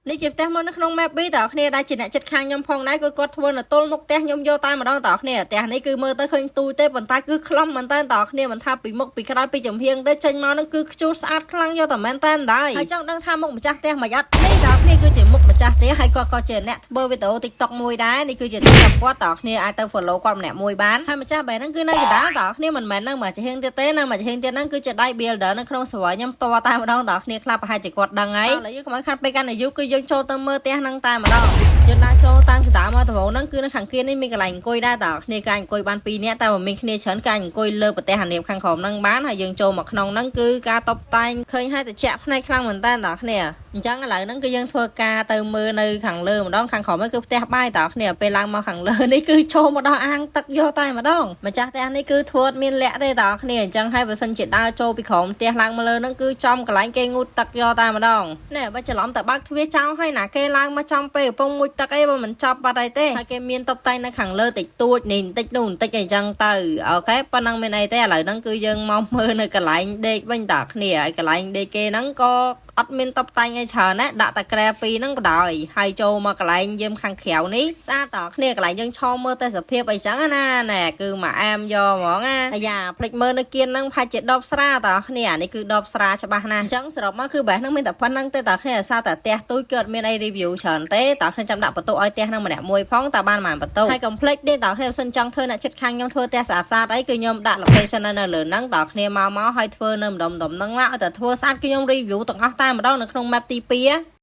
នេះជាផ្ទះមុននៅក្នុង map 2តើគ្នាដែលជាអ្នកចិត្តខាងខ្ញុំផងដែរគឺគាត់ធ្វើនៅទល់មុខផ្ទះខ្ញុំយកតែម្ដងតើគ្នាផ្ទះនេះគឺមើលទៅឃើញទូទេប៉ុន្តែគឺខ្លំមែនតើតើគ្នាមិនថាពីមុខពីក្រោយពីចំហៀងទេចេញមកនឹងគឺខ្ជូតស្អាតខ្លាំងយកតែមែនតើដែរហើយចង់ដឹងថាមុខម្ចាស់ផ្ទះមួយអត់នេះតើគ្នាគឺជាមុខម្ចាស់ផ្ទះហើយគាត់ក៏ជាអ្នកធ្វើវីដេអូ TikTok មួយដែរនេះគឺជាទីរបស់គាត់តើគ្នាអាចទៅ follow គាត់ម្នាក់មួយបានហើយម្ចាស់បែរហ្នឹងគឺនៅកណ្ដាលតើគ្នាមិនមែននៅមកចំហៀងទៀតទេនៅមកចំហៀងទៀតហ្នឹងគឺជាដៃ builder នៅក្នុងserver ខ្ញុំផ្ទាល់តែម្ដងតើគ្នាខ្លះប្រហែលជាគាត់ដឹងហើយឥឡូវយើងកុំឲ្យខាត់ពេកកាន់តែយូរគឺយើងចូលទៅមើលផ្ទះហ្នឹងតែម្ដងយើងដើរចូលតាមចតាមកដំបូងហ្នឹងគឺនៅខាងគៀននេះមានកន្លែងអង្គុយដែរតើគ្នាកាយអង្គុយបាន2នាក់តែមិនមានគ្នាច្រើនកាយអង្គុយលើប្រទេសអានៀបខាងក្រោមហ្នឹងបានហើយយើងចូលមកក្នុងហ្នឹងគឺការតុបតែងឃើញហើយតិចផ្នែកខ្លាំងមែនតើតើគ្នាអញ្ចឹងឥឡូវហ្នឹងគឺយើងធ្វើការទៅមើលនៅខាងលើម្ដងខាងក្រោមហ្នឹងគឺផ្ទះបាយតើគ្នាពេលឡើងមកខាងលើនេះគឺចូលមកដល់អាងទឹកយកតែម្ដងម្ចាស់ផ្ទះនេះគឺធ្វើអត់មានលក្ខទេតើគ្នាអញ្ចឹងហើយបើសិនជាដើរចូលពីក្រោមផ្ទះឡើងមកលើហ្នឹងគឺចំកន្លែងគេងូតទឹកយកតែម្ដងណែបើច្រឡំតែបើកទ្វារចោលហើយណាគេឡើងមកចំពេលកំពុងមុជទឹកអីបើមិនចាប់បាត់អីទេហើយគេមានតុបតែងនៅខាងលើតិចតួចនេះបន្តិចនោះបន្តិចអីចឹងទៅអូខេប៉ុណ្ណឹងមានអីទេឥឡូវហ្នឹងគឺយើងមកមើលនៅកន្លែងដេកវិញតើគ្នាហើយកន្លែងដេកគេហ្នឹងក៏អត់មានតុបតែងអីច្រើនណាដាក់តែក្រែពីរហ្នឹងបដ ாய் ហើយចូលមកកន្លែងយាមខាងក្រៅនេះស្អាតតើគ្នាកន្លែងយើងឈរមើលតែសភាពអីចឹងណាណែគឺមកអាមយកហ្មងណាអាយ៉ាភ្លេចមើលនៅគៀនហ្នឹងផាច់ជាដបស្រាតើគ្នានេះគឺដបស្រាច្បាស់ណាស់អញ្ចឹងសរុបមកគឺបែបហ្នឹងមានតែប៉ុណ្្នឹងទេតើគ្នាសារតែផ្ទះទូចគឺអត់មានអី review ច្រើនទេតើខ្ញុំចាំដាក់បន្ទុកឲ្យផ្ទះហ្នឹងម្នាក់មួយផងតើបានប៉ុន្មានបន្ទុកហើយកុំភ្លេចនេះតើខ្ញុំសិនចង់ធ្វើអ្នកចិត្តខាងខ្ញុំធ្វើផ្ទះស្អាតៗអីគឺខ្ញុំដាក់ location នៅលើហ្នឹងតើគ្នាមកហើយធ្វើនៅម្ដុំហ្នឹងមកឲ្យតែធ្វើស្អាតគឺខ្ញុំ review ទាំងអស់តែម្ដងនៅក្នុង map ទី2